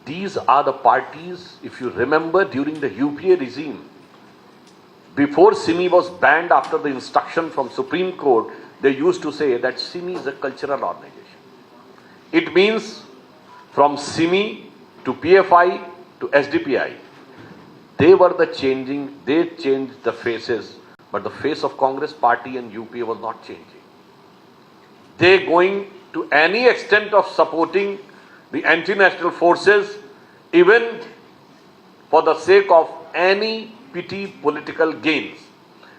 These are the parties, if you remember, during the UPA regime, before SIMI was banned after the instruction from Supreme Court, they used to say that SIMI is a cultural organization. It means from SIMI to PFI to SDPI, they changed the faces, but the face of Congress party and UPA was not changing. They going to any extent of supporting the anti-national forces, even for the sake of any petty political gains.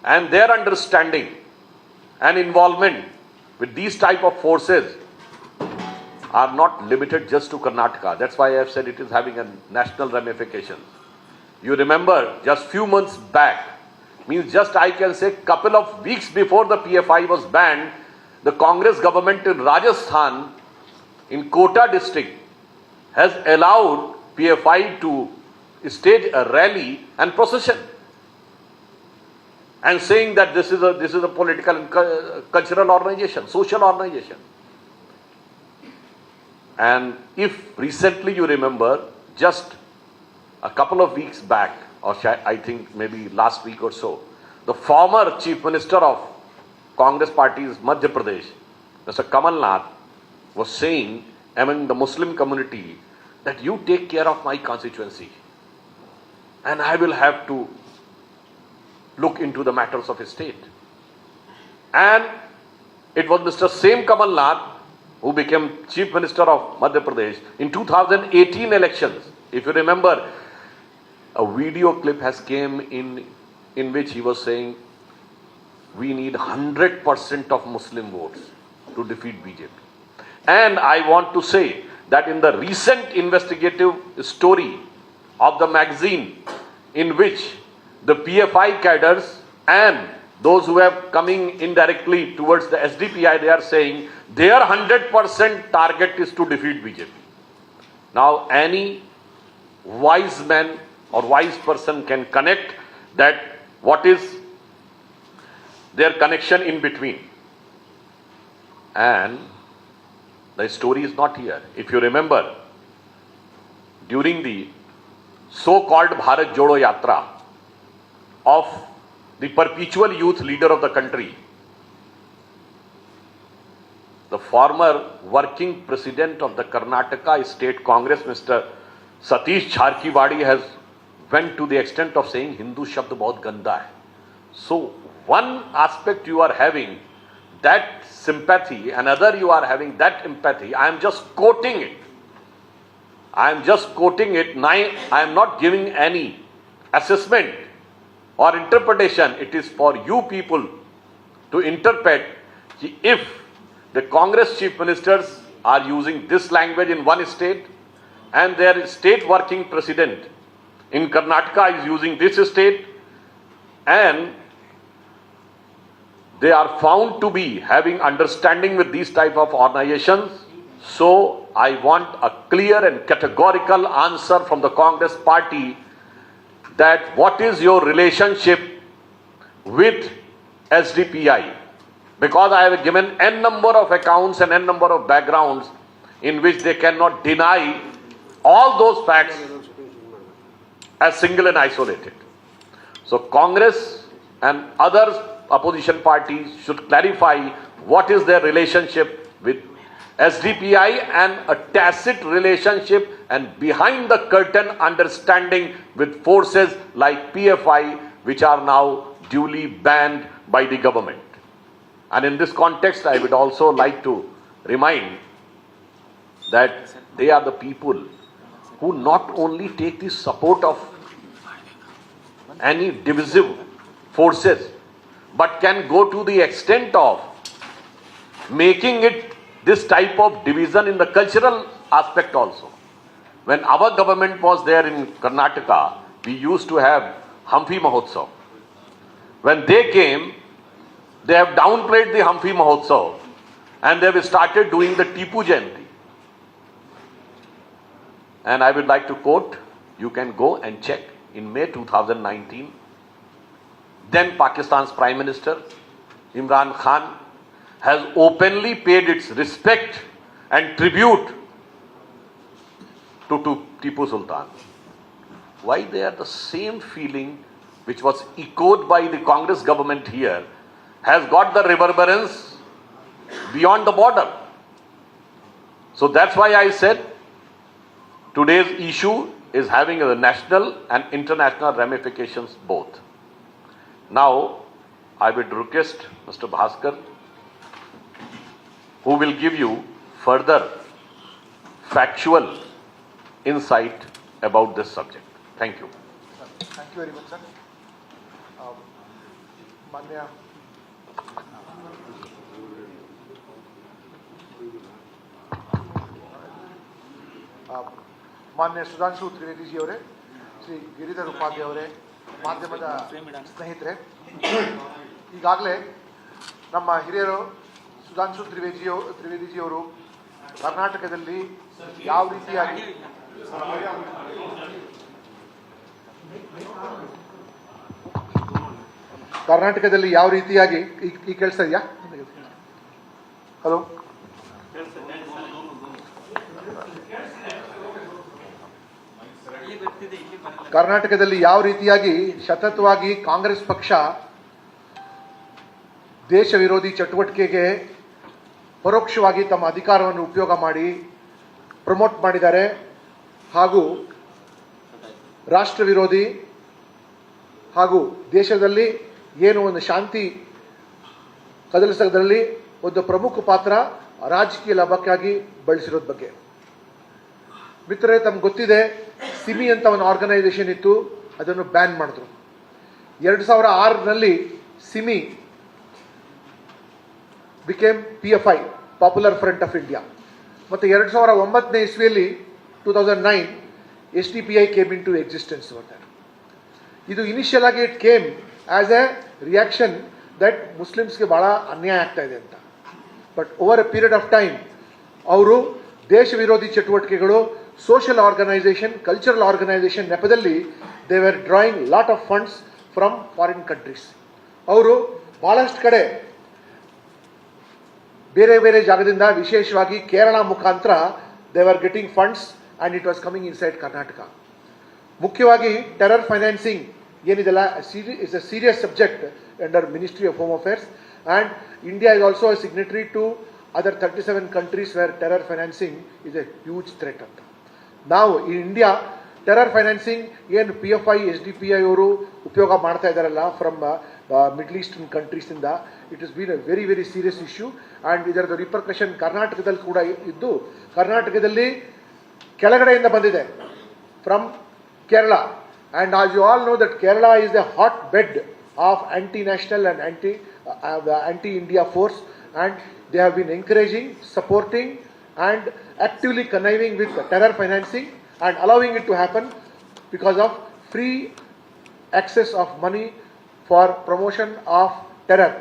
And their understanding and involvement with these type of forces are not limited just to Karnataka. That's why I have said it is having a national ramifications. You remember just few months back, means just I can say couple of weeks before the PFI was banned, the Congress government in Rajasthan, in Kota district, has allowed PFI to stage a rally and procession, and saying that this is a political and cultural organization, social organization. And if recently you remember, just a couple of weeks back, or I think maybe last week or so, the former Chief Minister of Congress Party's Madhya Pradesh, Mr. Kamal Nath, was saying among the Muslim community that you take care of my constituency and I will have to look into the matters of state. And it was Mr. Same Kamal Nath who became Chief Minister of Madhya Pradesh in 2018 elections. If you remember, a video clip has came in which he was saying we need 100% of Muslim votes to defeat BJP. And I want to say that in the recent investigative story of the magazine, in which the PFI cadres and those who have coming indirectly towards the SDPI, they are saying their 100% target is to defeat BJP. Now any wise man or wise person can connect that what is their connection in between. And the story is not here. If you remember, during the so-called Bharat Jodo Yatra of the perpetual youth leader of the country, the former working president of the Karnataka State Congress, Mr. Satish Jharkiwadi, has went to the extent of saying Hindu Shabd bahut ganda hai. So one aspect you are having that sympathy, another you are having that empathy. I am just quoting it. I am just quoting it. I am not giving any assessment or interpretation. It is for you people to interpret if the Congress chief ministers are using this language in one state and their state working president in Karnataka is using this state, and they are found to be having understanding with these type of organizations. So I want a clear and categorical answer from the Congress party that what is your relationship with SDPI? Because I have given n number of accounts and n number of backgrounds in which they cannot deny all those facts as single and isolated. So Congress and other opposition parties should clarify what is their relationship with SDPI and a tacit relationship and behind the curtain understanding with forces like PFI, which are now duly banned by the government. And in this context, I would also like to remind that they are the people who not only take the support of any divisive forces, but can go to the extent of making it this type of division in the cultural aspect also. When our government was there in Karnataka, we used to have Hampi Mahotsav. When they came, they have downplayed the Hampi Mahotsav and they have started doing the Tipu Jayanti. And I would like to quote, you can go and check, in May 2019, then Pakistan's Prime Minister Imran Khan has openly paid its respect and tribute to Tipu Sultan. Why they are the same feeling which was echoed by the Congress government here has got the reverberance beyond the border. So that's why I said today's issue is having a national and international ramifications both. Now, I would request Mr. Bhaskar, who will give you further factual insight about this subject. Thank you. Thank you very much, sir. Manya. ಮಾನ್ಯ ಸುಧಾಂಶು ತ್ರಿವೇದಿ ಅವರೇ, ಶ್ರೀ ಗಿರಿಧರ್ ಉಪಾಧ್ಯಾಯ ಅವರೇ, ಮಾಧ್ಯಮದ ಸ್ನೇಹಿತರೆ, ಈಗಾಗಲೇ ನಮ್ಮ ಹಿರಿಯರು ಸುಧಾಂಶು ತ್ರಿವೇದಿಜಿಯವರು ಕರ್ನಾಟಕದಲ್ಲಿ ಯಾವ ರೀತಿಯಾಗಿ ಈ ಕೇಳಿಸ್ತಾ ಇದೆಯಾ? ಹಲೋ, ಕರ್ನಾಟಕದಲ್ಲಿ ಯಾವ ರೀತಿಯಾಗಿ ಸತತವಾಗಿ ಕಾಂಗ್ರೆಸ್ ಪಕ್ಷ ದೇಶ ವಿರೋಧಿ ಚಟುವಟಿಕೆಗೆ ಪರೋಕ್ಷವಾಗಿ ತಮ್ಮ ಅಧಿಕಾರವನ್ನು ಉಪಯೋಗ ಮಾಡಿ ಪ್ರಮೋಟ್ ಮಾಡಿದ್ದಾರೆ, ಹಾಗೂ ರಾಷ್ಟ್ರ ವಿರೋಧಿ ಹಾಗೂ ದೇಶದಲ್ಲಿ ಏನು ಒಂದು ಶಾಂತಿ ಕದಲಿಸೋದ್ರಲ್ಲಿ ಒಂದು ಪ್ರಮುಖ ಪಾತ್ರ ರಾಜಕೀಯ ಲಾಭಕ್ಕಾಗಿ ಬಳಸಿರೋದ್ರ ಬಗ್ಗೆ. ಮಿತ್ರರೇ, ತಮ್ಗೆ ಗೊತ್ತಿದೆ, ಸಿಮಿ ಅಂತ ಒಂದು ಆರ್ಗನೈಸೇಷನ್ ಇತ್ತು, ಅದನ್ನು ಬ್ಯಾನ್ ಮಾಡಿದ್ರು. 2006ರಲ್ಲಿ SIMI became PFI, popular front of India. ಮತ್ತು 2009ನೇ ಇಸ್ವಿಯಲ್ಲಿ 2009 SDPI came into existence. ಇದು ಇನಿಷಿಯಲ್ ಆಗಿ it came as a reaction that ಮುಸ್ಲಿಮ್ಸ್ಗೆ ಭಾಳ ಅನ್ಯಾಯ ಆಗ್ತಾ ಇದೆ ಅಂತ. But over a period of time ಅವರು ದೇಶ ವಿರೋಧಿ ಚಟುವಟಿಕೆಗಳು, ಸೋಷಿಯಲ್ ಆರ್ಗನೈಸೇಷನ್, ಕಲ್ಚರಲ್ ಆರ್ಗನೈಸೇಷನ್ ನೆಪದಲ್ಲಿ they were drawing lot of funds from foreign countries. ಅವರು ಭಾಳಷ್ಟು ಕಡೆ ಬೇರೆ ಬೇರೆ ಜಾಗದಿಂದ, ವಿಶೇಷವಾಗಿ ಕೇರಳ ಮುಖಾಂತರ they were getting funds and it was coming inside Karnataka. ಮುಖ್ಯವಾಗಿ ಟೆರರ್ ಫೈನಾನ್ಸಿಂಗ್ ಏನಿದೆಲ್ಲ is a serious subject under ministry of home affairs, and India is also a signatory to other 37 countries where terror financing is a huge threat ಅಂತ. ನಾವು ಈ India terror financing ಏನು PFI SDPI ಅವರು ಉಪಯೋಗ ಮಾಡ್ತಾ ಇದ್ದಾರಲ್ಲ from middle eastern ಕಂಟ್ರೀಸಿಂದ, it is been a very very serious issue. And ಇದರದ ರಿಪರ್ಕಷನ್ ಕರ್ನಾಟಕದಲ್ಲಿ ಕೂಡ ಇದ್ದು, ಕರ್ನಾಟಕದಲ್ಲಿ ಕೆಳಗಡೆಯಿಂದ ಬಂದಿದೆ from Kerala. And as you all know that Kerala is the hot bed of anti-national and anti-India force, and they have been encouraging, supporting and actively conniving with terror financing and allowing it to happen because of free access of money for promotion of terror.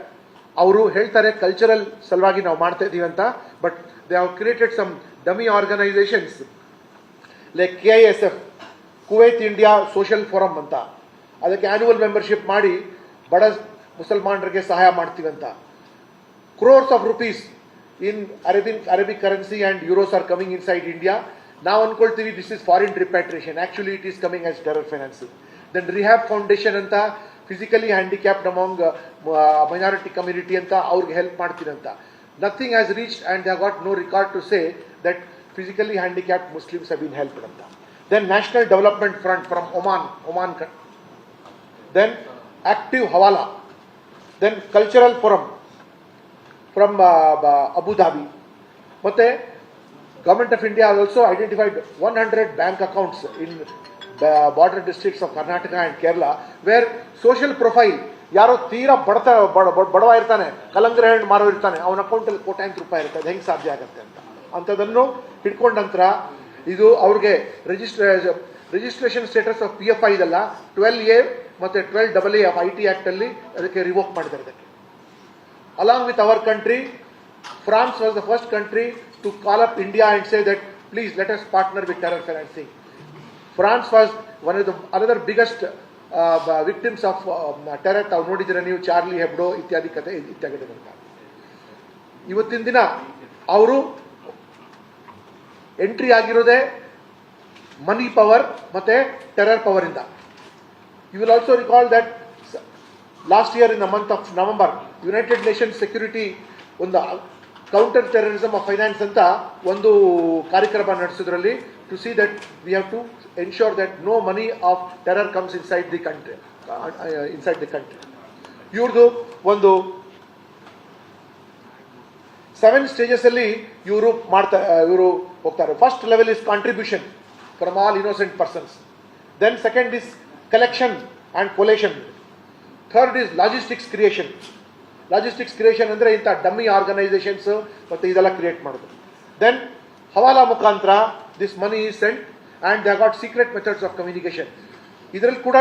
ಅವರು ಹೇಳ್ತಾರೆ cultural ಸಲುವಾಗಿ ನಾವು ಮಾಡ್ತಾ ಇದ್ದೀವಿ ಅಂತ, but they have created some dummy organisations like KISF, Kuwait India social forum ಅಂತ. ಅದಕ್ಕೆ annual membership ಮಾಡಿ ಬಡ ಮುಸಲ್ಮಾನರಿಗೆ ಸಹಾಯ ಮಾಡ್ತೀವಂತ. crores of rupees in Arabic currency and euros are coming inside India. ನಾವು ಅನ್ಕೊಳ್ತೀವಿ this is foreign repatriation. Actually it is coming as terror financing. Then Rehab Foundation ಅಂತ physically handicapped among minority community ಅಂತ ಅವ್ರಿಗೆ help ಮಾಡ್ತೀರಂತ. Nothing has reached and they have got no record to say that physically handicapped Muslims have been helped ಅಂತ. Then National Development Front from Oman. Then Active Hawala. Then Cultural Forum from Abu Dhabi. But Government of India has also identified 100 bank accounts in the border districts of Karnataka and Kerala where social profile ಯಾರೋ ತೀರಾ ಬಡವ ಇರ್ತಾನೆ, ಕಲಂಗರ ಹಣ್ಣು ಮಾರೋ ಇರ್ತಾನೆ, ಅವನ ಅಕೌಂಟಲ್ಲಿ ಕೋಟ್ಯಾಂತರ ರೂಪಾಯಿ ಇರ್ತದೆ, ಹೆಂಗೆ ಸಾಧ್ಯ ಆಗುತ್ತೆ ಅಂತ ಅಂಥದ್ದನ್ನು ಹಿಡ್ಕೊಂಡ ನಂತರ ಇದು ಅವ್ರಿಗೆ ರಿಜಿಸ್ಟ್ರೇಷನ್ ಸ್ಟೇಟಸ್ ಆಫ್ PFI ಇದಲ್ಲ, 12A ಮತ್ತು 12AA ಆಫ್ IT ಆ್ಯಕ್ಟಲ್ಲಿ ಅದಕ್ಕೆ ರಿವೋಕ್ ಮಾಡಿದ್ದಾರೆ. ಅದಕ್ಕೆ along with our country, France was the first country to call up India and say that please let us partner with terror financing. France was one of the another biggest victims of terror. ತಾವು ನೋಡಿದ್ರೆ ನೀವು Charlie ಹೆಬ್ಡೋ ಇತ್ಯಾದಿ ಕಥೆ ಇತ್ಯಾದಿ. ಇವತ್ತಿನ ದಿನ ಅವರು entry ಆಗಿರೋದೇ ಮನಿ ಪವರ್ ಮತ್ತು ಟೆರರ್ ಪವರಿಂದ. You will also recall that last year in the month of November United Nations security ಒಂದು ಕೌಂಟರ್ ಟೆರರಿಸಮ್ ಆಫ್ ಫೈನಾನ್ಸ್ ಅಂತ ಒಂದು ಕಾರ್ಯಕ್ರಮ ನಡೆಸೋದ್ರಲ್ಲಿ to see that we have to ensure that no money of terror comes inside the country. ಇವ್ರದ್ದು ಒಂದು 7 stages ಅಲ್ಲಿ ಇವರು ಹೋಗ್ತಾರೆ. First level is contribution from all innocent persons. Then second is collection and collation. Third is logistics creation. Logistics creation ಅಂದರೆ ಇಂಥ dummy organisations ಮತ್ತು ಇದೆಲ್ಲ create ಮಾಡೋದು. ದೆನ್ ಹವಾಲಾ ಮುಖಾಂತರ this money is sent and they got secret methods of communication. ಇದರಲ್ಲಿ ಕೂಡ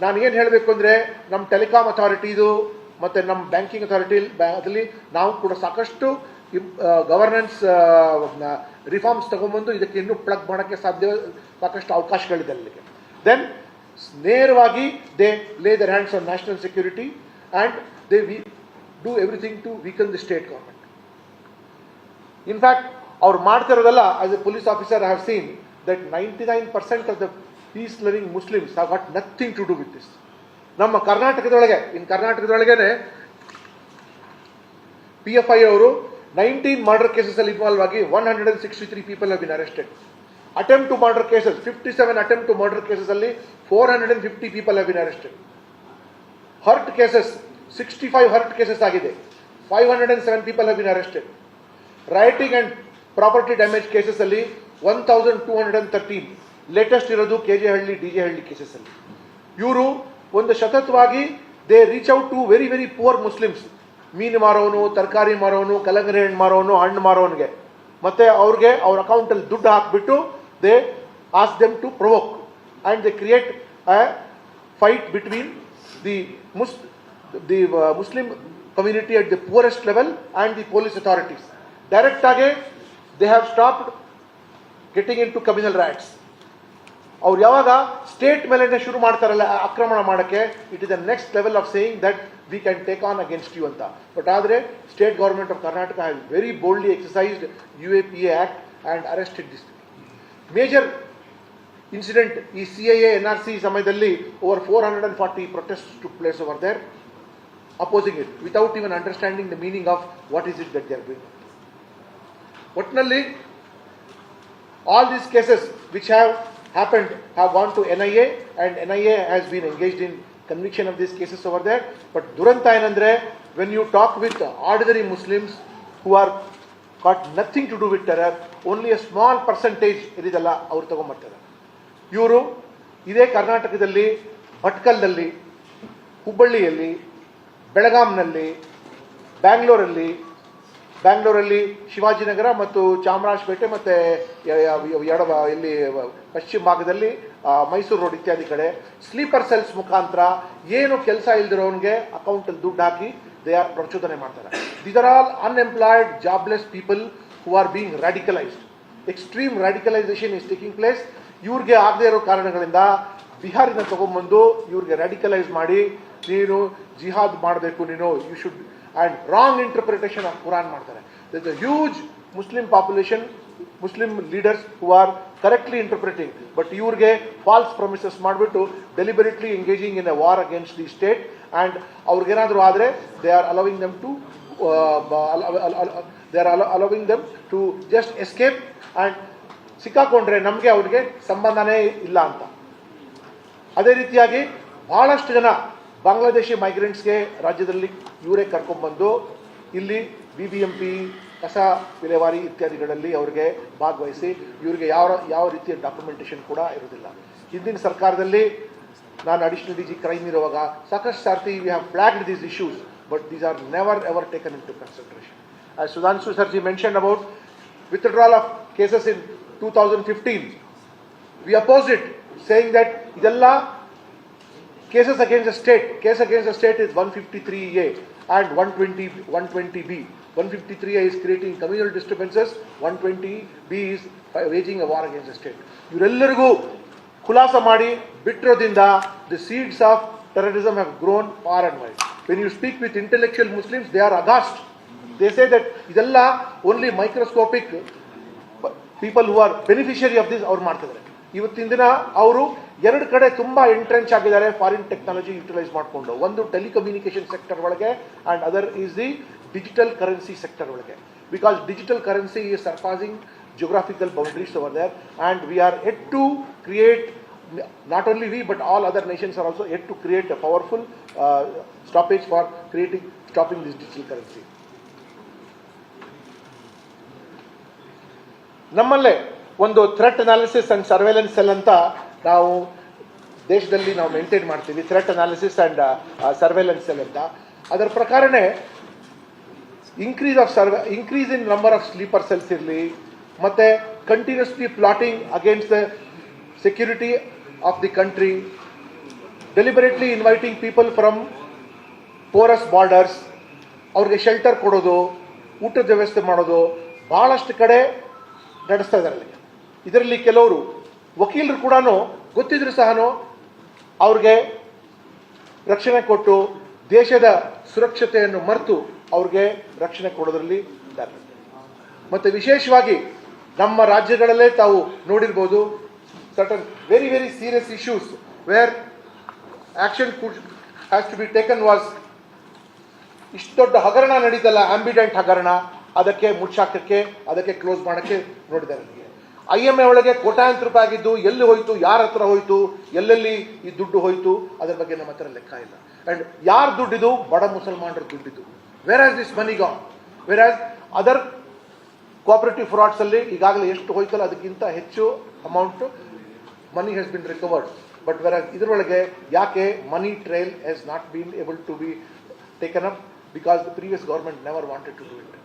ನಾನು ಏನು ಹೇಳಬೇಕು ಅಂದರೆ ನಮ್ಮ ಟೆಲಿಕಾಮ್ ಅಥಾರಿಟಿದು ಮತ್ತು ನಮ್ಮ ಬ್ಯಾಂಕಿಂಗ್ ಅಥಾರಿಟಿ ಅದರಲ್ಲಿ ನಾವು ಕೂಡ ಸಾಕಷ್ಟು ಗವರ್ನೆನ್ಸ್ ರಿಫಾರ್ಮ್ಸ್ ತಗೊಂಬಂದು ಇದಕ್ಕೆ ಇನ್ನೂ ಪ್ಲಗ್ ಮಾಡೋಕ್ಕೆ ಸಾಕಷ್ಟು ಅವಕಾಶಗಳಿದೆ ಅಲ್ಲಿಗೆ. ದೆನ್ ನೇರವಾಗಿ they lay their hands on national security and they do everything to weaken the state government. In fact ಅವ್ರು ಮಾಡ್ತಿರೋದಲ್ಲ, as a police officer I have seen that 99% of the peace loving Muslims have got nothing to do with this. ನಮ್ಮ ಕರ್ನಾಟಕದೊಳಗೇನೆ PFI ಅವರು 19 murder cases ಅಲ್ಲಿ involve ಆಗಿ 163 people have been arrested. Attempt to murder cases 57 attempt to murder cases ಅಲ್ಲಿ 450 people have been arrested. Hurt cases 65 hurt cases ಆಗಿದೆ, 507 people have been arrested. Rioting and property damage cases ಅಲ್ಲಿ 1213. Latest ಇರೋದು KJ ಹಳ್ಳಿ DJ ಹಳ್ಳಿ cases ಅಲ್ಲಿ. ಇವರು ಒಂದು ಸತತವಾಗಿ they reach out to very very poor Muslims. ಮೀನು ಮಾರೋನು, ತರಕಾರಿ ಮಾರೋನು, ಕಲಂಗಡಿ ಹಣ್ಣು ಮಾರೋನು, ಹಣ್ಣು ಮಾರೋನಿಗೆ ಮತ್ತೆ ಅವ್ರಿಗೆ ಅವ್ರ ಅಕೌಂಟಲ್ಲಿ ದುಡ್ಡು ಹಾಕಿಬಿಟ್ಟು they ask them to provoke and they create a fight between the Muslim community at the poorest level and the police authorities. ಡೈರೆಕ್ಟಾಗಿ they have stopped getting into communal riots. ಅವ್ರು ಯಾವಾಗ ಸ್ಟೇಟ್ ಮೇಲೆ ಶುರು ಮಾಡ್ತಾರಲ್ಲ ಆಕ್ರಮಣ ಮಾಡೋಕ್ಕೆ, it is the next level of saying that we can take on against you ಅಂತ. But ಆದರೆ state government of Karnataka has very boldly exercised UAPA act and arrested this major incident. ಈ CAA NRC ಸಮಯದಲ್ಲಿ over 440 protest took place over there opposing it without even understanding the meaning of what is it that they are doing. ಒಟ್ಟಿನಲ್ಲಿ all these cases which have happened have gone to NIA and NIA has been engaged in conviction of these cases over there. But duranta enandre when you talk with ordinary Muslims who are got nothing to do with terror, only a small percentage iridalla avaru tagonbartare. Iವರು ಇದೇ ಕರ್ನಾಟಕದಲ್ಲಿ ಭಟ್ಕಲ್ನಲ್ಲಿ, ಹುಬ್ಬಳ್ಳಿಯಲ್ಲಿ, ಬೆಳಗಾಂನಲ್ಲಿ, ಬ್ಯಾಂಗ್ಳೂರಲ್ಲಿ ಶಿವಾಜಿನಗರ ಮತ್ತು ಚಾಮರಾಜಪೇಟೆ ಮತ್ತು ಇಲ್ಲಿ ಪಶ್ಚಿಮ ಭಾಗದಲ್ಲಿ Mysuru road ಇತ್ಯಾದಿ ಕಡೆ ಸ್ಲೀಪರ್ ಸೆಲ್ಸ್ ಮುಖಾಂತರ ಏನು ಕೆಲಸ ಇಲ್ದಿರೋನ್ಗೆ ಅಕೌಂಟಲ್ಲಿ ದುಡ್ಡು ಹಾಕಿ ದೇ ಆರ್ ಪ್ರಚೋದನೆ ಮಾಡ್ತಾರೆ. These are all unemployed jobless people who are being radicalised. Extreme radicalisation is taking place. ಇವ್ರಿಗೆ ಆಗದೇ ಇರೋ ಕಾರಣಗಳಿಂದ ಬಿಹಾರಿನ ತಗೊಂಡ್ಬಂದು ಇವ್ರಿಗೆ ರ್ಯಾಡಿಕಲೈಸ್ ಮಾಡಿ ನೀನು ಜಿಹಾದ್ ಮಾಡಬೇಕು, ನೀನು you should and wrong interpretation of Quran ಮಾಡ್ತಾರೆ. There is a huge Muslim population, Muslim leaders who are correctly interpreting, but ಇವ್ರಿಗೆ false promises ಮಾಡಿಬಿಟ್ಟು deliberately engaging in a war against the state, and ಅವ್ರಿಗೇನಾದರೂ ಆದರೆ they are allowing them to just escape and ಸಿಕ್ಕಾಕೊಂಡ್ರೆ ನಮಗೆ ಅವ್ರಿಗೆ ಸಂಬಂಧನೇ ಇಲ್ಲ ಅಂತ. ಅದೇ ರೀತಿಯಾಗಿ ಬಹಳಷ್ಟು ಜನ ಬಾಂಗ್ಲಾದೇಶಿ ಮೈಗ್ರೆಂಟ್ಸ್ಗೆ ರಾಜ್ಯದಲ್ಲಿ ಇವರೇ ಕರ್ಕೊಂಡ್ಬಂದು ಇಲ್ಲಿ BBMP ಕಸ ವಿಲೇವಾರಿ ಇತ್ಯಾದಿಗಳಲ್ಲಿ ಅವ್ರಿಗೆ ಭಾಗವಹಿಸಿ ಇವರಿಗೆ ಯಾವ ರೀತಿಯ ಡಾಕ್ಯುಮೆಂಟೇಷನ್ ಕೂಡ ಇರೋದಿಲ್ಲ. ಹಿಂದಿನ ಸರ್ಕಾರದಲ್ಲಿ ನಾನು ಅಡಿಷನಲ್ DG ಕ್ರೈಮ್ ಇರುವಾಗ ಸಾಕಷ್ಟು ಸಾರ್ತಿ we have flagged these issues, but these are never ever taken into consideration. As Sudhanshu Sarji mentioned about withdrawal of cases in 2015, we opposed it, saying that ಇದೆಲ್ಲ cases against the state. Case against the state is 153A and 120B. 153A is creating communal disturbances. 120B is waging a war against the state. ಇವರೆಲ್ಲರಿಗೂ ಖುಲಾಸ ಮಾಡಿ ಬಿಟ್ಟಿರೋದ್ರಿಂದ the seeds of terrorism have grown far and wide. When you speak with intellectual Muslims, they are aghast. They say that ಇದೆಲ್ಲ only microscopic people who are beneficiary of this ಅವ್ರು ಮಾಡ್ತಿದ್ದಾರೆ. ಇವತ್ತಿನ ದಿನ ಅವರು ಎರಡು ಕಡೆ ತುಂಬಾ ಎಂಟ್ರೆನ್ಚ್ ಆಗಿದ್ದಾರೆ ಫಾರಿನ್ ಟೆಕ್ನಾಲಜಿ ಯುಟಿಲೈಸ್ ಮಾಡಿಕೊಂಡು. ಒಂದು ಟೆಲಿಕಮ್ಯುನಿಕೇಶನ್ ಸೆಕ್ಟರ್ ಒಳಗೆ and other is the digital currency sector ಒಳಗೆ. Because digital currency is surpassing geographical boundaries over there, and we are yet to create, not only we but all other nations are also yet to create a powerful stoppage for stopping this digital currency. ನಮ್ಮಲ್ಲೇ ಒಂದು threat analysis and surveillance cell ಅಂತ ನಾವು ದೇಶದಲ್ಲಿ ನಾವು maintain ಮಾಡ್ತೀವಿ. Threat analysis and surveillance cell ಅಂತ. ಅದರ ಪ್ರಕಾರನೇ increase in number of sleeper cells ಇರಲಿ, ಮತ್ತೆ continuously plotting against the security of the country, deliberately inviting people from Porus borders, ಅವ್ರಿಗೆ ಶೆಲ್ಟರ್ ಕೊಡೋದು, ಊಟದ ವ್ಯವಸ್ಥೆ ಮಾಡೋದು ಬಹಳಷ್ಟು ಕಡೆ ನಡೆಸ್ತಾ ಇದ್ದಾರೆ. ಇದರಲ್ಲಿ ಕೆಲವರು ವಕೀಲರು ಕೂಡ ಗೊತ್ತಿದ್ರು ಸಹ ಅವ್ರಿಗೆ ರಕ್ಷಣೆ ಕೊಟ್ಟು ದೇಶದ ಸುರಕ್ಷತೆಯನ್ನು ಮರೆತು ಅವ್ರಿಗೆ ರಕ್ಷಣೆ ಕೊಡೋದ್ರಲ್ಲಿ ಇದ್ದಾರೆ. ಮತ್ತು ವಿಶೇಷವಾಗಿ ನಮ್ಮ ರಾಜ್ಯಗಳಲ್ಲೇ ತಾವು ನೋಡಿರ್ಬೋದು, certain very very serious issues where action has to be taken was, ಇಷ್ಟು ದೊಡ್ಡ ಹಗರಣ ನಡೀತಲ್ಲ, ಆಂಬಿಡೆಂಟ್ ಹಗರಣ, ಅದಕ್ಕೆ ಮುಚ್ಚಾಕಕ್ಕೆ, ಅದಕ್ಕೆ ಕ್ಲೋಸ್ ಮಾಡೋಕ್ಕೆ ನೋಡಿದ್ದಾರೆ. IMA ಒಳಗೆ ಕೋಟ್ಯಾಂತರ ರೂಪಾಯಿ ಆಗಿದ್ದು ಎಲ್ಲಿ ಹೋಯ್ತು, ಯಾರ ಹತ್ರ ಹೋಯ್ತು, ಎಲ್ಲೆಲ್ಲಿ ಈ ದುಡ್ಡು ಹೋಯ್ತು, ಅದರ ಬಗ್ಗೆ ನಮ್ಮ ಹತ್ರ ಲೆಕ್ಕ ಇಲ್ಲ. ಅಂಡ್ ಯಾರ ದುಡ್ಡಿದು? ಬಡ ಮುಸಲ್ಮಾನರ ದುಡ್ಡಿದು. Where has this money gone? Where has other cooperative frauds ಅಲ್ಲಿ ಈಗಾಗಲೇ ಎಷ್ಟು ಹೋಯ್ತಲ್ಲ ಅದಕ್ಕಿಂತ ಹೆಚ್ಚು amount money has been recovered. But where ಇದರೊಳಗೆ ಯಾಕೆ money trail has not been able to be taken up? Because the previous government never wanted to do it.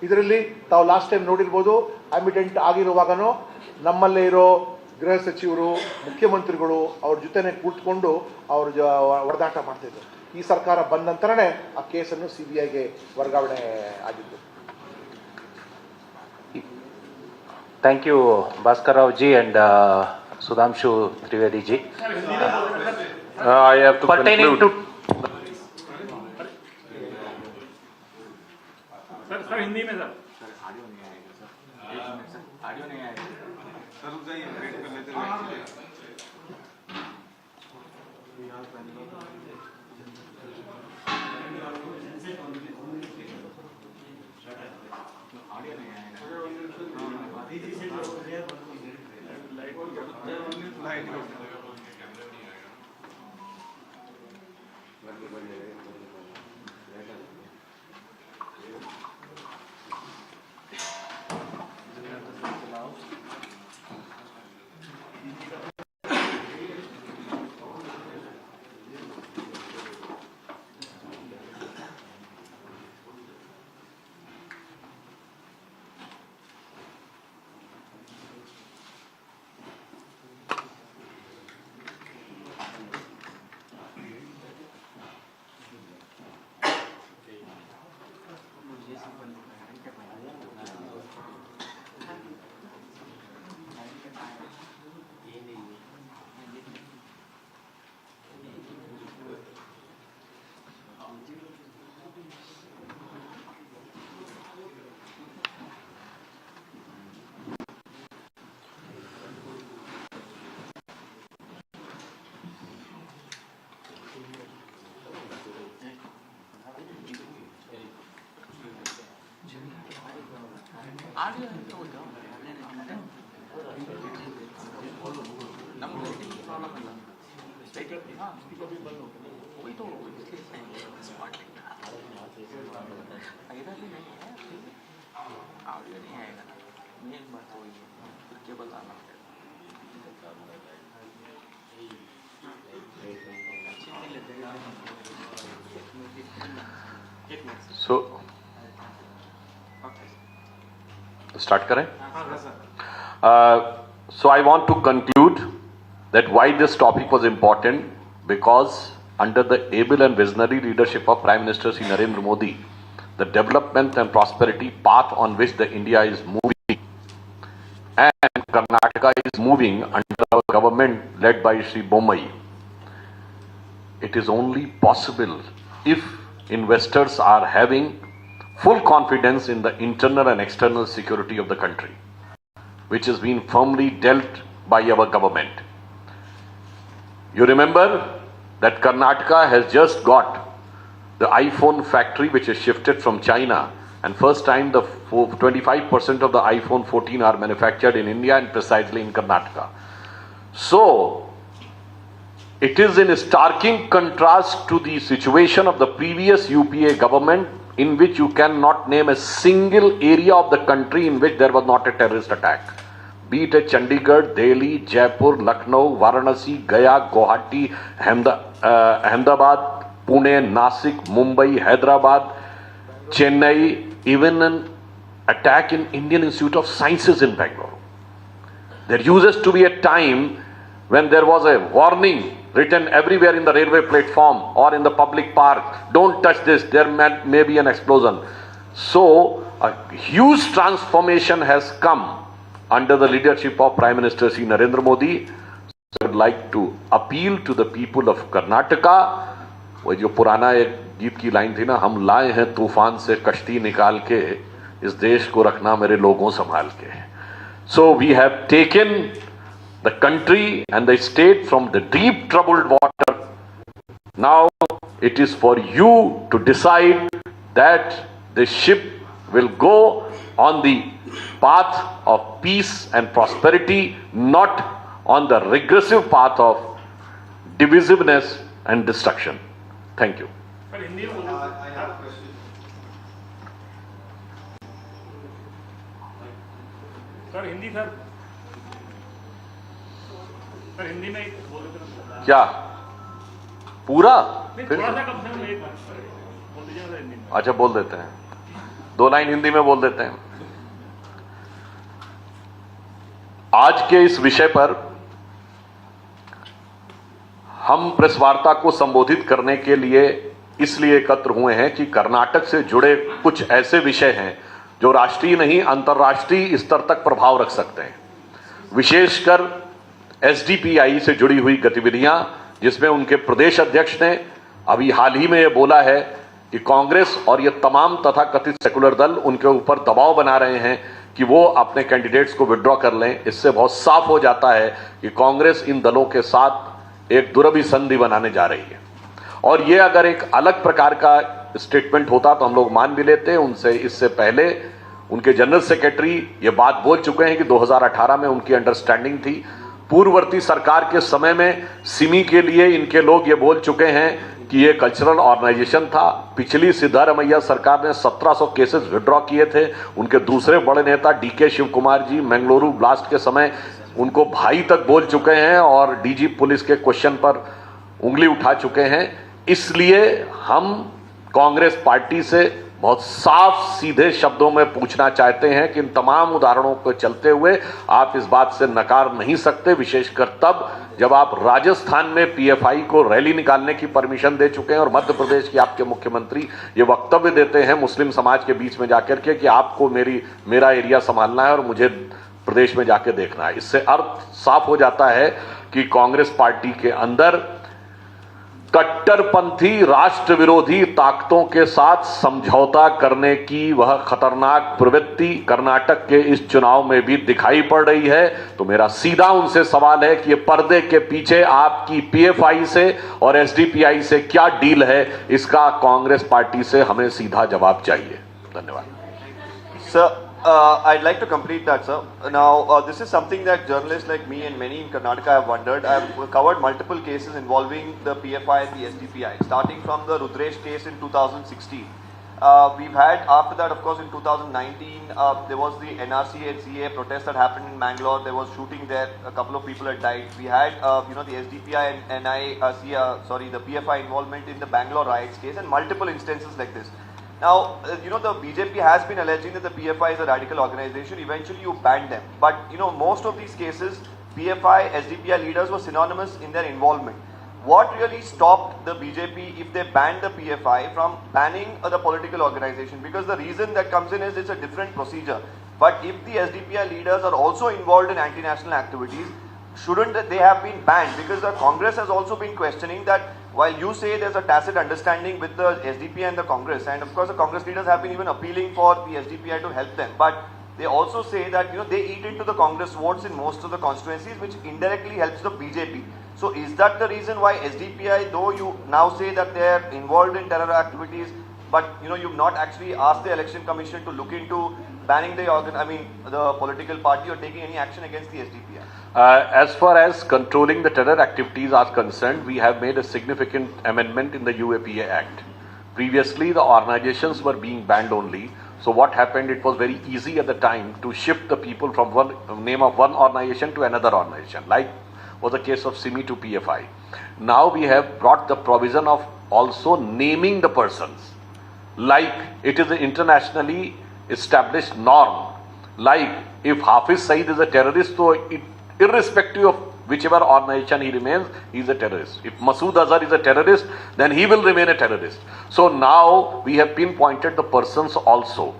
ಇದರಲ್ಲಿ ತಾವು ಲಾಸ್ಟ್ ಟೈಮ್ ನೋಡಿರ್ಬೋದು, ಆಂಬಿಡೆಂಟ್ ಆಗಿರುವಾಗನೂ ನಮ್ಮಲ್ಲೇ ಇರೋ ಗೃಹ ಸಚಿವರು, ಮುಖ್ಯಮಂತ್ರಿಗಳು ಅವ್ರ ಜೊತೆನೆ ಕೂತ್ಕೊಂಡು ಅವ್ರ ಹೊಡೆದಾಟ ಮಾಡ್ತಿದ್ರು. ಈ ಸರ್ಕಾರ ಬಂದ ನಂತರನೇ ಆ ಕೇಸನ್ನು CBIಗೆ ವರ್ಗಾವಣೆ ಆಗಿದ್ದು. Thank you, Bhaskar Rao ji and Sudhanshu Trivedi ji. I have to Pertaining conclude. Sir Hindi में सर ऑडियो नहीं आएगा सर, एक मिनट सर, ऑडियो नहीं आएगा सर, रुक जाइए, वेट कर लेते हैं। ऑडियो नहीं आएगा। So, start करें? So I want to conclude that why this topic was important, because under the able and visionary leadership of Prime Minister Shri Narendra Modi, the development and prosperity path on which the India is moving and Karnataka is moving under our government led by Shri Bommai, it is only possible if investors are having full confidence in the internal and external security of the country, which has been firmly dealt by our government. You remember that Karnataka has just got the iPhone factory which is shifted from China, and first time the 25% of the iPhone 14 are manufactured in India and precisely in Karnataka. So it is in starking contrast to the situation of the previous UPA government, in which you cannot name a single area of the country in which there was not a terrorist attack. Be it at Chandigarh, Delhi, Jaipur, Lucknow, Varanasi, Gaya, Guwahati, Ahmedabad, Pune, Nasik, Mumbai, Hyderabad, Chennai, even an attack in Indian Institute of Sciences in Bangalore. There used to be a time when there was a warning written everywhere in the railway platform or in the public park, don't touch this, there may be an explosion. So a huge transformation has come under the leadership of Prime Minister Shri Narendra Modi. So I would like to appeal to the people of Karnataka. वो जो पुराना एक गीत की line थी ना, हम लाए हैं तूफान से कश्ती निकाल के, इस देश को रखना मेरे लोगों संभाल के. So we have taken the country and the state from the deep troubled water. Now it is for you to decide that the ship will go on the path of peace and prosperity, not on the regressive path of divisiveness and destruction. Thank you. I have a question. Sir Hindi sir Hindi में बोल देते ना. क्या पूरा नहीं, फिर थोड़ा सा कम से कम एक बोल दीजिए सर हिंदी में. अच्छा बोल देते हैं, 2 लाइन हिंदी में बोल देते हैं. आज के इस विषय पर हम प्रेस वार्ता को संबोधित करने के लिए इसलिए एकत्र हुए हैं कि कर्नाटक से जुड़े कुछ ऐसे विषय हैं जो राष्ट्रीय नहीं अंतर्राष्ट्रीय स्तर तक प्रभाव रख सकते हैं. विशेषकर एसडीपीआई से जुड़ी हुई गतिविधियां, जिसमें उनके प्रदेश अध्यक्ष ने अभी हाल ही में यह बोला है कि कांग्रेस और ये तमाम तथाकथित सेकुलर दल उनके ऊपर दबाव बना रहे हैं कि वो अपने कैंडिडेट्स को विड्रॉ कर लें. इससे बहुत साफ हो जाता है कि कांग्रेस इन दलों के साथ एक दुरभिसंधि बनाने जा रही है. और ये अगर एक अलग प्रकार का स्टेटमेंट होता तो हम लोग मान भी लेते. उनसे इससे पहले उनके जनरल सेक्रेटरी ये बात बोल चुके हैं कि 2018 में उनकी अंडरस्टैंडिंग थी. पूर्ववर्ती सरकार के समय में सिमी के लिए इनके लोग ये बोल चुके हैं कि ये कल्चरल ऑर्गेनाइजेशन था. पिछली सिद्धारमैया सरकार ने 1700 केसेस विड्रॉ किए थे. उनके दूसरे बड़े नेता डीके शिव कुमार जी मंगलुरु ब्लास्ट के समय उनको भाई तक बोल चुके हैं और डीजी पुलिस के क्वेश्चन पर उंगली उठा चुके हैं. इसलिए हम कांग्रेस पार्टी से बहुत साफ सीधे शब्दों में पूछना चाहते हैं कि इन तमाम उदाहरणों को चलते हुए आप इस बात से नकार नहीं सकते, विशेषकर तब जब आप राजस्थान में पीएफआई को रैली निकालने की परमिशन दे चुके हैं और मध्य प्रदेश के आपके मुख्यमंत्री ये वक्तव्य देते हैं मुस्लिम समाज के बीच में जाकर के कि आपको मेरा एरिया संभालना है और मुझे प्रदेश में जाके देखना है. इससे अर्थ साफ हो जाता है कि कांग्रेस पार्टी के अंदर कट्टरपंथी राष्ट्र विरोधी ताकतों के साथ समझौता करने की वह खतरनाक प्रवृत्ति कर्नाटक के इस चुनाव में भी दिखाई पड़ रही है. तो मेरा सीधा उनसे सवाल है कि ये पर्दे के पीछे आपकी पीएफआई से और एसडीपीआई से क्या डील है, इसका कांग्रेस पार्टी से हमें सीधा जवाब चाहिए. धन्यवाद. Sir, I'd like to complete that, sir. Now, this is something that journalists like me and many in Karnataka have wondered. I've covered multiple cases involving the PFI and the SDPI, starting from the Rudresh case in 2016. We've had, after that, of course, in 2019, there was the NRC and CA protest that happened in Bangalore. There was shooting there. A couple of people had died. We had, the SDPI and the PFI involvement in the Bangalore riots case and multiple instances like this. Now, the BJP has been alleging that the PFI is a radical organization. Eventually, you banned them. But, most of these cases, PFI, SDPI leaders were synonymous in their involvement. What really stopped the BJP if they banned the PFI from banning the political organization? Because the reason that comes in is it's a different procedure. But if the SDPI leaders are also involved in anti-national activities, shouldn't they have been banned? Because the Congress has also been questioning that while you say there's a tacit understanding with the SDP and the Congress, and of course the Congress leaders have been even appealing for the SDPI to help them, but they also say that they eat into the Congress votes in most of the constituencies, which indirectly helps the BJP. So is that the reason why SDPI, though you now say that they are involved in terror activities, but you've not actually asked the election commission to look into banning the political party or taking any action against the SDPI? As far as controlling the terror activities are concerned, we have made a significant amendment in the UAPA Act. Previously, the organizations were being banned only. So what happened, it was very easy at the time to shift the people from one name of one organization to another organization, like was the case of SIMI to PFI. Now we have brought the provision of also naming the persons, like it is an internationally established norm. Like if Hafiz Saeed is a terrorist, so irrespective of whichever organization he remains, he is a terrorist. If Masood Azhar is a terrorist, then he will remain a terrorist. So now we have pinpointed the persons also.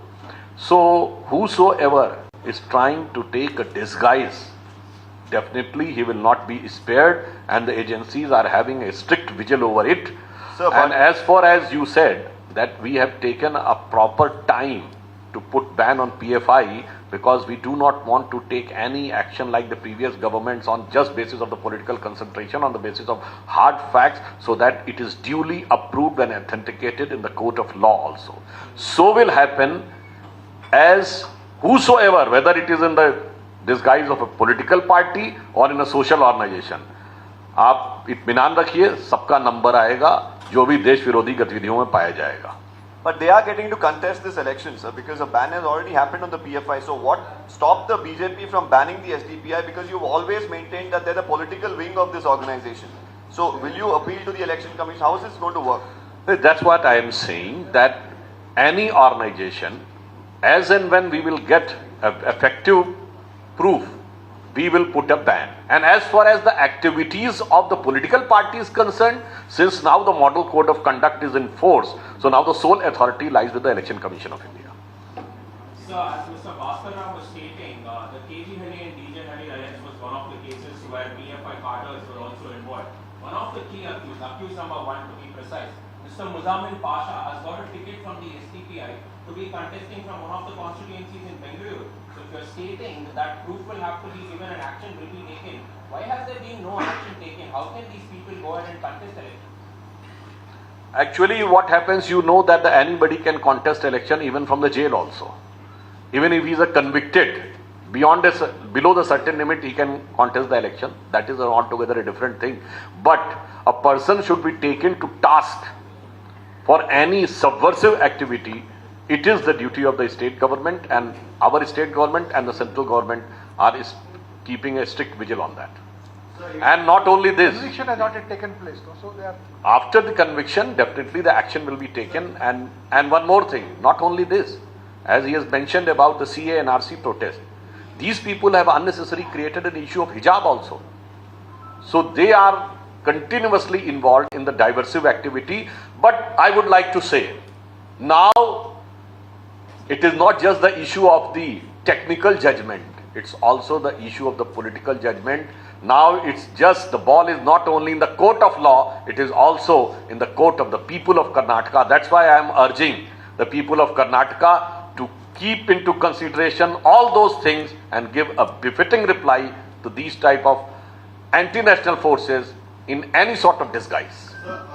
So whosoever is trying to take a disguise, definitely he will not be spared, and the agencies are having a strict vigil over it. Sir, and as far as you said that we have taken a proper time to put ban on PFI, because we do not want to take any action like the previous governments on just basis of the political concentration, on the basis of hard facts, so that it is duly approved and authenticated in the court of law also. So will happen as whosoever, whether it is in the disguise of a political party or in a social organization, आप इत्मीनान रखिए, सबका number आएगा जो भी देश विरोधी गतिविधियों में पाया जाएगा. But they are getting to contest this election, sir, because a ban has already happened on the PFI. So what stopped the BJP from banning the SDPI? Because you've always maintained that they're the political wing of this organization. So will you appeal to the election commission? How is this going to work? That's what I am saying, that any organization, as and when we will get effective proof, we will put a ban. And as far as the activities of the political party is concerned, since now the model code of conduct is in force, so now the sole authority lies with the Election Commission of India. Sir, as Mr. Bhaskar was stating, the KG Hale and DJ Hale alliance was one of the cases where PFI cadres were also involved. One of the key accused number 1 to be precise, Mr. Muzammil Pasha has got a ticket from the SDPI to be contesting from one of the constituencies in Bengaluru. So if you are stating that proof will have to be given and action will be taken, why has there been no action taken? How can these people go ahead and contest election? Actually, what happens, you know that anybody can contest election even from the jail also. Even if he is a convicted, below the certain limit, he can contest the election. That is altogether a different thing. But a person should be taken to task for any subversive activity. It is the duty of the state government, and our state government and the central government are keeping a strict vigil on that. And not only this, Conviction has not yet taken place, no? So they are. after the conviction, definitely the action will be taken. And one more thing, not only this, as he has mentioned about the CA and RC protest, these people have unnecessarily created an issue of hijab also. So they are continuously involved in the diversive activity. But I would like to say, now it is not just the issue of the technical judgment, it's also the issue of the political judgment. Now it's just, the ball is not only in the court of law, it is also in the court of the people of Karnataka. That's why I am urging the people of Karnataka to keep into consideration all those things and give a befitting reply to these type of anti-national forces in any sort of disguise. Sir,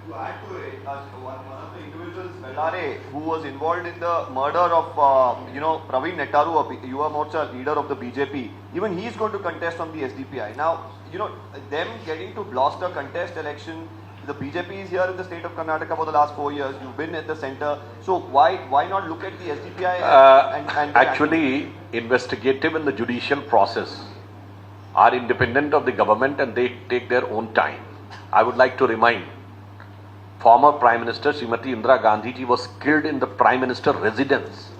to add to it, one of the individuals, Bellare, who was involved in the murder of, Praveen Nettaru, a Yuva Morcha leader of the BJP, even he is going to contest on the SDPI. Now, them getting to blast a contest election, the BJP is here in the state of Karnataka for the last 4 years. You've been at the center. So why not look at the SDPI and actually, investigative and the judicial process are independent of the government, and they take their own time. I would like to remind, former Prime Minister Srimati Indira Gandhi ji was killed in the Prime Minister residence.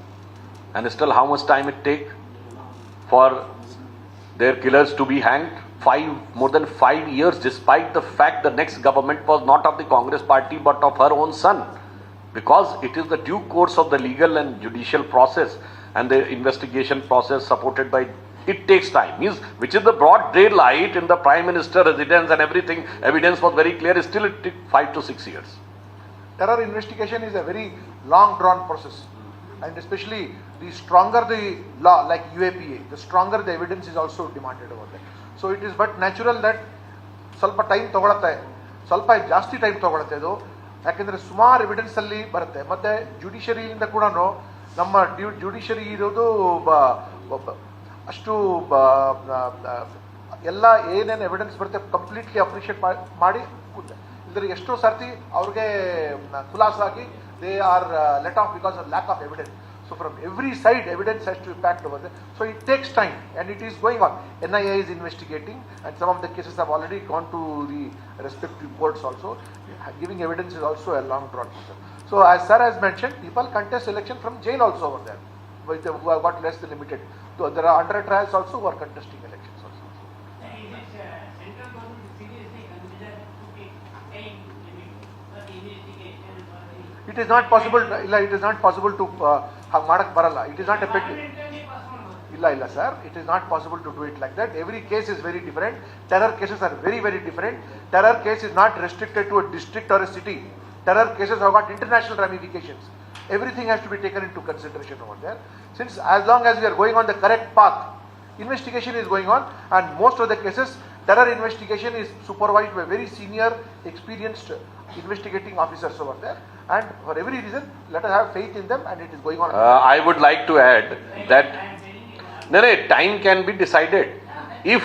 And still how much time it take for their killers to be hanged? More than 5 years, despite the fact the next government was not of the Congress party but of her own son. Because it is the due course of the legal and judicial process and the investigation process supported by, it takes time. Means, which is the broad daylight in the Prime Minister residence and everything, evidence was very clear, still it took 5 to 6 years. Terror investigation is a very long drawn process. and especially the stronger the law, like UAPA, the stronger the evidence is also demanded over there. So it is but natural that ಸ್ವಲ್ಪ time ತಗೊಳತ್ತೆ, ಸ್ವಲ್ಪ ಜಾಸ್ತಿ time ತಗೊಳುತ್ತೆ ಇದು, ಯಾಕೆಂದರೆ ಸುಮಾರು ಎವಿಡೆನ್ಸಲ್ಲಿ ಬರುತ್ತೆ. ಮತ್ತು ಜುಡಿಷರಿಯಿಂದ ಕೂಡ ನಮ್ಮ ಜುಡಿಷರಿ ಇರೋದು ಅಷ್ಟು ಎಲ್ಲ ಏನೇನು ಎವಿಡೆನ್ಸ್ ಬರುತ್ತೆ ಕಂಪ್ಲೀಟ್ಲಿ ಅಪ್ರಿಷಿಯೇಟ್ ಮಾಡಿ ಇಲ್ಲದ್ರೆ ಎಷ್ಟೋ ಸರ್ತಿ ಅವ್ರಿಗೆ ಖುಲಾಸಾಗಿ they are let off because of lack of evidence. So from every side, evidence has to impact over there. So it takes time, and it is going on. NIA is investigating, and some of the cases have already gone to the respective courts also. Giving evidence is also a long drawn process. So as sir has mentioned, people contest election from jail also over there, who have got less than limited. So there are under trials also who are contesting elections also. Central government seriously consider to take time for the investigation for the... It is not possible. It is not possible to ಮಾಡಕ್ ಬರಲ್ಲ. It is not effective. ಇಲ್ಲ sir, it is not possible to do it like that. Every case is very different. Terror cases are very, very different. Terror case is not restricted to a district or a city. Terror cases have got international ramifications. Everything has to be taken into consideration over there. Since as long as we are going on the correct path, investigation is going on, and most of the cases, terror investigation is supervised by very senior, experienced investigating officers over there. And for every reason, let us have faith in them, and it is going on. I would like to add that time can be decided. If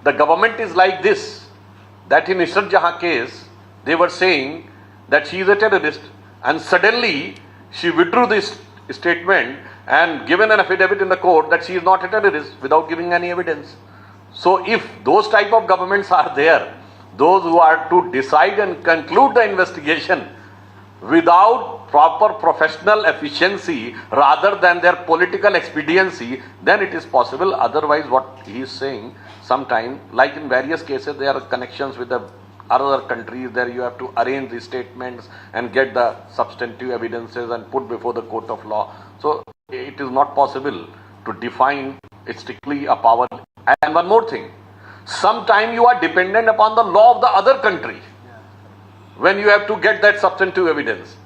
the government is like this, that in Ishrat Jahan case, they were saying that she is a terrorist, and suddenly she withdrew this statement and given an affidavit in the court that she is not a terrorist without giving any evidence. So if those type of governments are there, those who are to decide and conclude the investigation without proper professional efficiency rather than their political expediency, then it is possible. Otherwise, what he is saying, sometime, like in various cases, there are connections with the other countries, there you have to arrange the statements and get the substantive evidences and put before the court of law. So it is not possible to define it strictly a power. And one more thing, sometime you are dependent upon the law of the other country when you have to get that substantive evidence.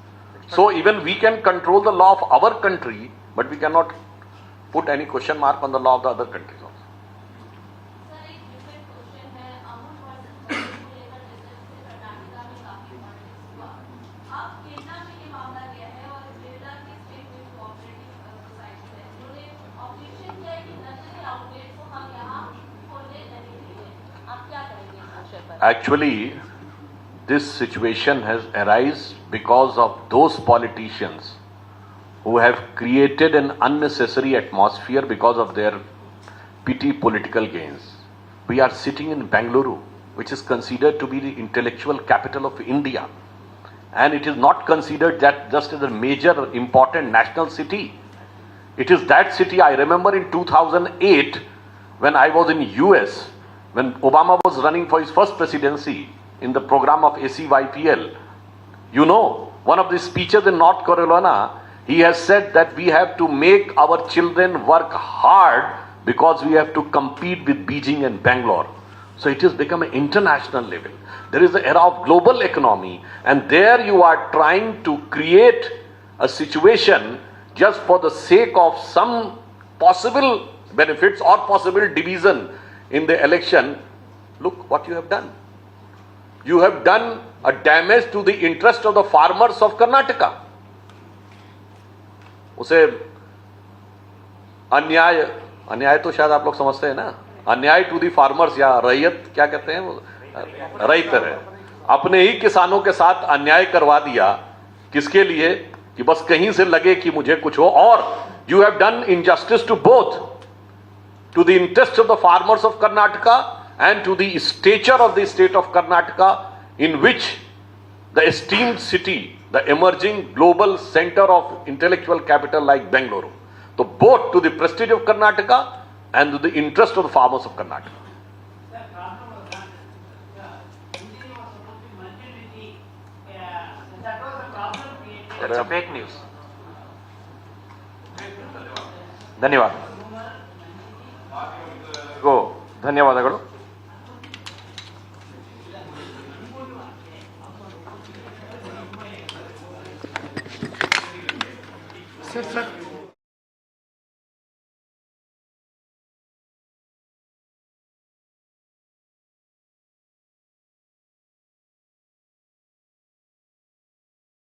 So even we can control the law of our country, but we cannot put any question mark on the law of the other countries also. Sir एक different question है, Amul versus को लेकर जैसे कर्नाटका में काफी politics हुआ, अब केरला में ये मामला गया है और केरला के स्टेट में कोऑपरेटिव सोसाइटी है, उन्होंने ऑब्जेक्शन किया है कि नर्सरी आउटलेट को हम यहाँ खोलने नहीं देंगे. आप क्या करेंगे इस विषय पर? Actually, this situation has arisen because of those politicians who have created an unnecessary atmosphere because of their petty political gains. We are sitting in Bengaluru, which is considered to be the intellectual capital of India, and it is not considered that just as a major important national city. It is that city. I remember in 2008 when I was in US, when Obama was running for his first presidency, in the program of ACYPL, you know, one of the speeches in North Carolina, he has said that we have to make our children work hard because we have to compete with Beijing and Bangalore. So it has become an international level. There is the era of global economy, and there you are trying to create a situation just for the sake of some possible benefits or possible division in the election. Look what you have done. You have done a damage to the interest of the farmers of Karnataka. उसे अन्याय तो शायद आप लोग समझते हैं ना, अन्याय टू दी फार्मर्स या रैयत क्या कहते हैं, रैयत है, अपने ही किसानों के साथ अन्याय करवा दिया. किसके लिए? कि बस कहीं से लगे कि मुझे कुछ हो. और you have done injustice to both, to the interest of the farmers of Karnataka and to the stature of the state of Karnataka, in which the esteemed city, the emerging global center of intellectual capital like Bengaluru. So both to the prestige of Karnataka and to the interest of the farmers of Karnataka. The problem was that engineering was supposed to be merged with the, that was the problem created. That's a fake news. ಧನ್ಯವಾದ. ಧನ್ಯವಾದಗಳು. Sir.